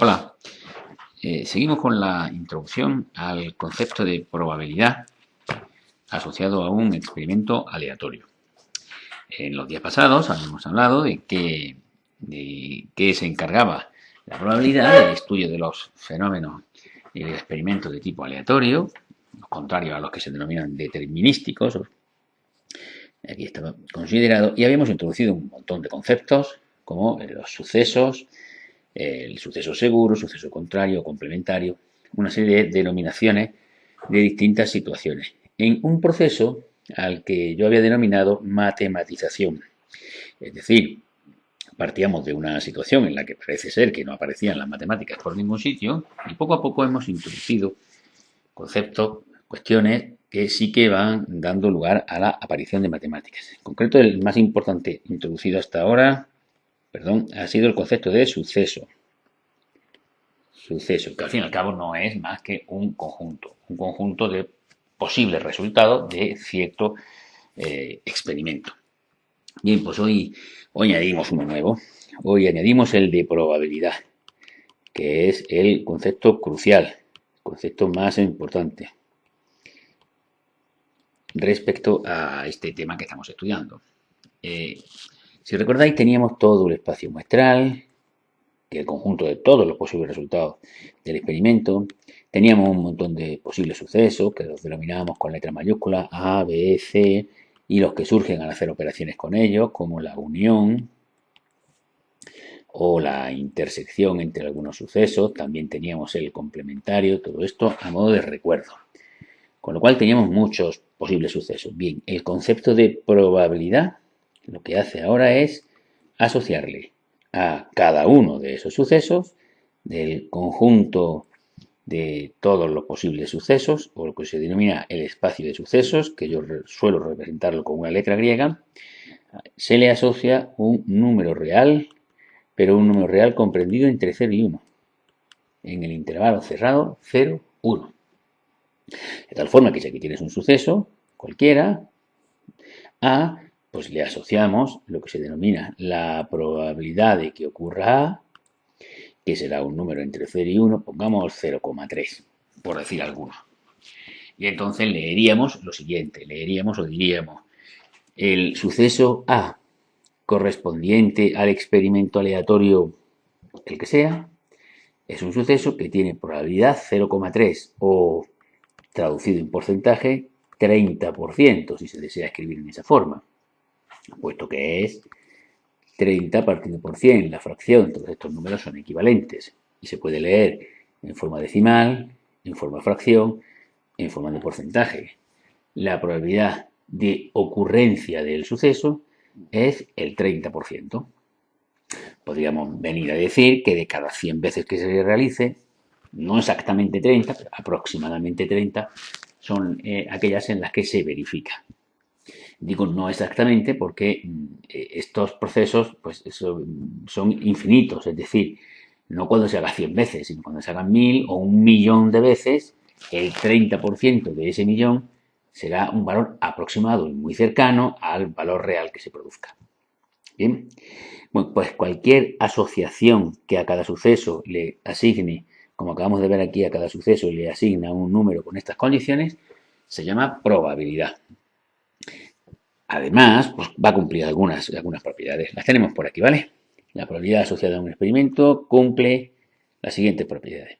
Hola, seguimos con la introducción al concepto de probabilidad asociado a un experimento aleatorio. En los días pasados habíamos hablado de qué se encargaba la probabilidad del estudio de los fenómenos y de experimentos de tipo aleatorio, contrario a los que se denominan determinísticos. Aquí estaba considerado y habíamos introducido un montón de conceptos como los sucesos, el suceso seguro, suceso contrario, complementario, una serie de denominaciones de distintas situaciones, en un proceso al que yo había denominado matematización. Es decir, partíamos de una situación en la que parece ser que no aparecían las matemáticas por ningún sitio y poco a poco hemos introducido conceptos, cuestiones que sí que van dando lugar a la aparición de matemáticas. En concreto, el más importante introducido hasta ahora, ha sido el concepto de suceso. Suceso, que al fin y al cabo no es más que un conjunto de posibles resultados de cierto experimento. Bien, pues hoy añadimos uno nuevo. Hoy añadimos el de probabilidad, que es el concepto crucial, el concepto más importante respecto a este tema que estamos estudiando. Si recordáis, teníamos todo el espacio muestral, que es el conjunto de todos los posibles resultados del experimento. Teníamos un montón de posibles sucesos, que los denominábamos con letra mayúscula, A, B, C, y los que surgen al hacer operaciones con ellos, como la unión o la intersección entre algunos sucesos. También teníamos el complementario, todo esto a modo de recuerdo. Con lo cual teníamos muchos posibles sucesos. Bien, el concepto de probabilidad lo que hace ahora es asociarle a cada uno de esos sucesos del conjunto de todos los posibles sucesos, o lo que se denomina el espacio de sucesos, que yo suelo representarlo con una letra griega, se le asocia un número real, pero un número real comprendido entre 0 y 1, en el intervalo cerrado 0, 1. De tal forma que si aquí tienes un suceso, cualquiera, A, pues le asociamos lo que se denomina la probabilidad de que ocurra A, que será un número entre 0 y 1, pongamos 0,3, por decir alguno. Y entonces leeríamos lo siguiente, leeríamos o diríamos, el suceso A correspondiente al experimento aleatorio, el que sea, es un suceso que tiene probabilidad 0,3 o, traducido en porcentaje, 30%, si se desea escribir en esa forma, puesto que es 30 partido por 100, la fracción. Todos estos números son equivalentes y se puede leer en forma decimal, en forma fracción, en forma de porcentaje. La probabilidad de ocurrencia del suceso es el 30%. Podríamos venir a decir que de cada 100 veces que se realice, no exactamente 30, pero aproximadamente 30, son aquellas en las que se verifica. Digo no exactamente porque estos procesos pues, son infinitos, es decir, no cuando se haga 100 veces, sino cuando se hagan 1000 o 1.000.000 de veces, el 30% de ese millón será un valor aproximado y muy cercano al valor real que se produzca. Bien, bueno, pues cualquier asociación que a cada suceso le asigne, como acabamos de ver aquí, a cada suceso le asigna un número con estas condiciones, se llama probabilidad. Además, pues va a cumplir algunas propiedades. Las tenemos por aquí, ¿vale? La probabilidad asociada a un experimento cumple las siguientes propiedades.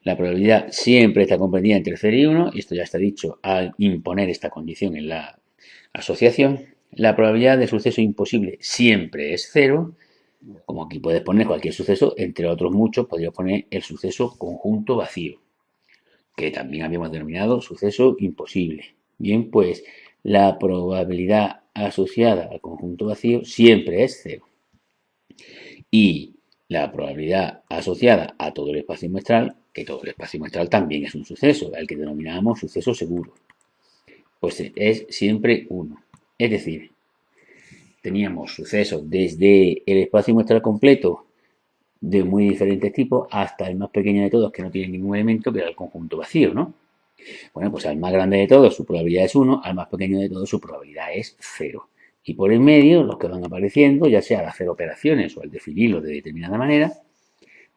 La probabilidad siempre está comprendida entre 0 y 1, y esto ya está dicho al imponer esta condición en la asociación. La probabilidad de suceso imposible siempre es 0, como aquí puedes poner cualquier suceso, entre otros muchos, podrías poner el suceso conjunto vacío, que también habíamos denominado suceso imposible. Bien, pues la probabilidad asociada al conjunto vacío siempre es 0. Y la probabilidad asociada a todo el espacio muestral, que todo el espacio muestral también es un suceso, al que denominamos suceso seguro, pues es siempre 1. Es decir, teníamos sucesos desde el espacio muestral completo de muy diferentes tipos hasta el más pequeño de todos, que no tiene ningún elemento, que era el conjunto vacío, ¿no? Bueno, pues al más grande de todos su probabilidad es 1, al más pequeño de todos su probabilidad es 0. Y por en medio, los que van apareciendo, ya sea al hacer operaciones o al definirlo de determinada manera,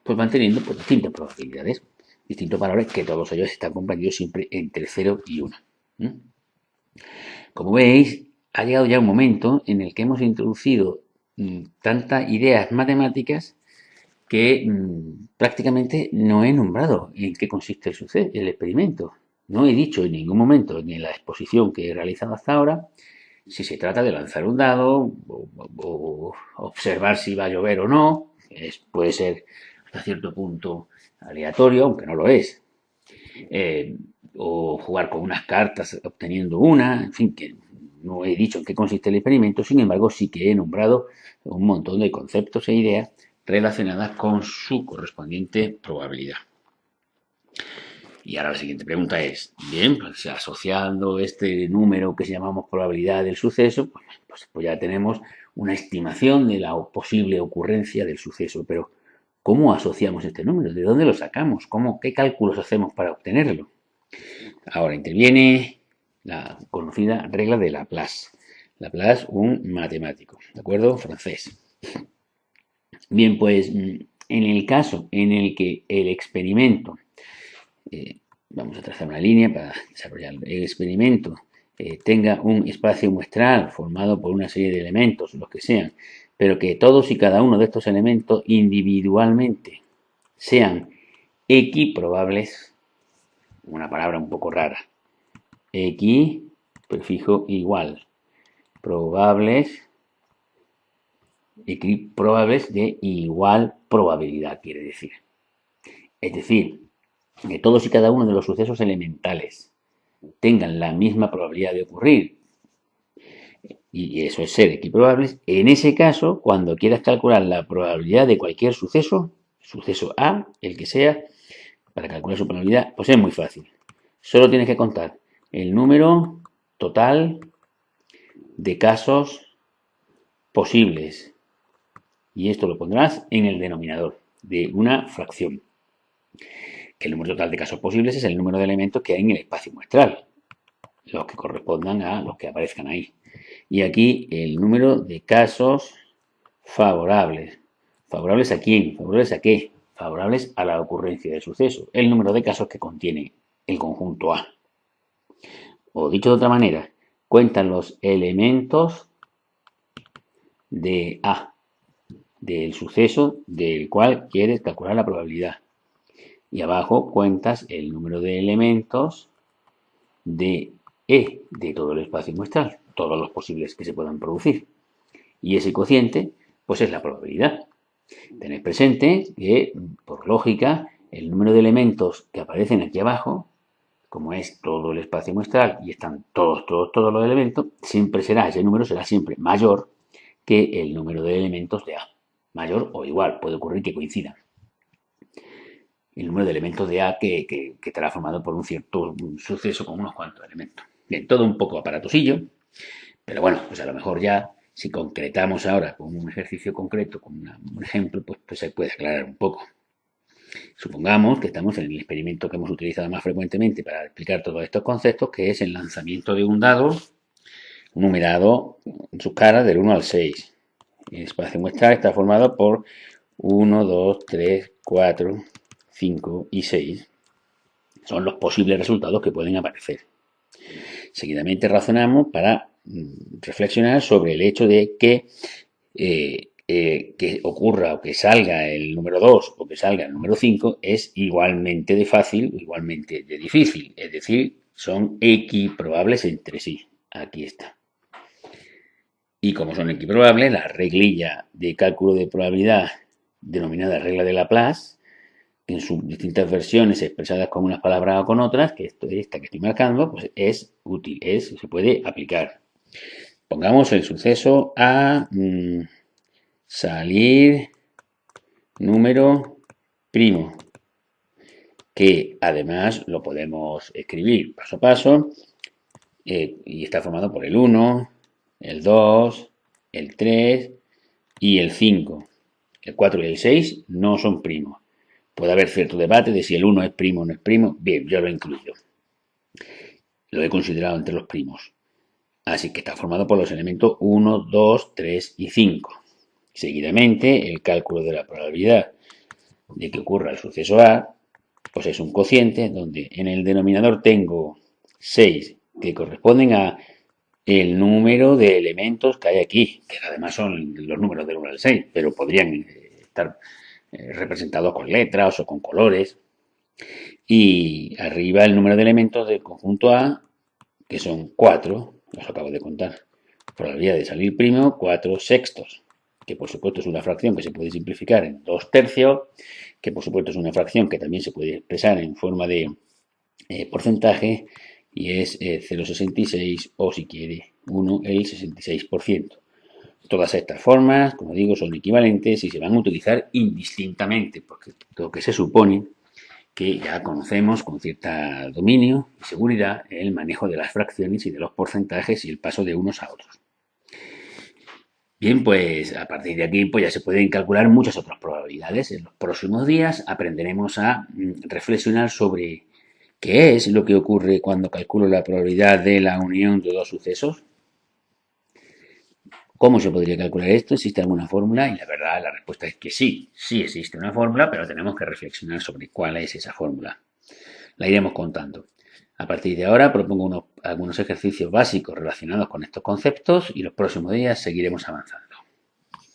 pues van teniendo pues, distintas probabilidades, distintos valores que todos ellos están comprendidos siempre entre 0 y 1. Como veis, ha llegado ya un momento en el que hemos introducido tantas ideas matemáticas que prácticamente no he nombrado en qué consiste el experimento. No he dicho en ningún momento ni en la exposición que he realizado hasta ahora si se trata de lanzar un dado o observar si va a llover o no. Puede ser hasta cierto punto aleatorio, aunque no lo es. O jugar con unas cartas obteniendo una, en fin, que no he dicho en qué consiste el experimento, sin embargo sí que he nombrado un montón de conceptos e ideas relacionadas con su correspondiente probabilidad. Y ahora la siguiente pregunta es, bien, pues asociando este número que llamamos probabilidad del suceso, pues ya tenemos una estimación de la posible ocurrencia del suceso, pero ¿cómo asociamos este número? ¿De dónde lo sacamos? ¿Qué cálculos hacemos para obtenerlo? Ahora interviene la conocida regla de Laplace. Laplace, un matemático, ¿de acuerdo? Francés. Bien, pues en el caso en el que el experimento, vamos a trazar una línea para desarrollarlo, el experimento tenga un espacio muestral formado por una serie de elementos, los que sean, pero que todos y cada uno de estos elementos individualmente sean equiprobables, una palabra un poco rara, prefijo igual, probables de igual probabilidad, quiere decir. Es decir, que todos y cada uno de los sucesos elementales tengan la misma probabilidad de ocurrir, y eso es ser equiprobables. En ese caso, cuando quieras calcular la probabilidad de cualquier suceso, suceso A, el que sea, para calcular su probabilidad, pues es muy fácil. Solo tienes que contar el número total de casos posibles. Y esto lo pondrás en el denominador de una fracción. Que el número total de casos posibles es el número de elementos que hay en el espacio muestral, los que correspondan a los que aparezcan ahí. Y aquí el número de casos favorables. ¿Favorables a quién? ¿Favorables a qué? Favorables a la ocurrencia del suceso. El número de casos que contiene el conjunto A. O dicho de otra manera, cuentan los elementos de A, del suceso del cual quieres calcular la probabilidad. Y abajo cuentas el número de elementos de E, de todo el espacio muestral, todos los posibles que se puedan producir. Y ese cociente, pues es la probabilidad. Tened presente que, por lógica, el número de elementos que aparecen aquí abajo, como es todo el espacio muestral y están todos los elementos, ese número será siempre mayor que el número de elementos de A. Mayor o igual, puede ocurrir que coincidan. El número de elementos de A que estará formado por un cierto suceso con unos cuantos elementos. Bien, todo un poco aparatosillo, pero bueno, pues a lo mejor ya, si concretamos ahora con un ejercicio concreto, con un ejemplo, pues se puede aclarar un poco. Supongamos que estamos en el experimento que hemos utilizado más frecuentemente para explicar todos estos conceptos, que es el lanzamiento de un dado numerado en sus caras del 1 al 6. El espacio muestral está formado por 1, 2, 3, 4, 5 y 6. Son los posibles resultados que pueden aparecer. Seguidamente razonamos para reflexionar sobre el hecho de que ocurra o que salga el número 2 o que salga el número 5 es igualmente de fácil o igualmente de difícil. Es decir, son equiprobables entre sí. Aquí está. Y como son equiprobables, la reglilla de cálculo de probabilidad denominada regla de Laplace, en sus distintas versiones expresadas con unas palabras o con otras, que esta que estoy marcando, pues es útil, se puede aplicar. Pongamos el suceso a salir número primo, que además lo podemos escribir paso a paso, y está formado por el 1, el 2, el 3 y el 5. El 4 y el 6 no son primos. Puede haber cierto debate de si el 1 es primo o no es primo. Bien, yo lo incluyo. Lo he considerado entre los primos. Así que está formado por los elementos 1, 2, 3 y 5. Seguidamente, el cálculo de la probabilidad de que ocurra el suceso A, pues es un cociente donde en el denominador tengo 6 que corresponden a el número de elementos que hay aquí, que además son los números del 1 al 6, pero podrían estar representados con letras o con colores. Y arriba el número de elementos del conjunto A, que son 4, los acabo de contar. Probabilidad de salir primo, 4 sextos, que por supuesto es una fracción que se puede simplificar en 2 tercios, que por supuesto es una fracción que también se puede expresar en forma de porcentaje, y es 0,66 o si quiere 1 el 66%. Todas estas formas, como digo, son equivalentes y se van a utilizar indistintamente, porque lo que se supone que ya conocemos con cierto dominio y seguridad el manejo de las fracciones y de los porcentajes y el paso de unos a otros. Bien, pues a partir de aquí pues ya se pueden calcular muchas otras probabilidades. En los próximos días aprenderemos a reflexionar sobre qué es lo que ocurre cuando calculo la probabilidad de la unión de dos sucesos. ¿Cómo se podría calcular esto? ¿Existe alguna fórmula? Y la verdad, la respuesta es que sí, sí existe una fórmula, pero tenemos que reflexionar sobre cuál es esa fórmula. La iremos contando. A partir de ahora propongo algunos ejercicios básicos relacionados con estos conceptos y los próximos días seguiremos avanzando.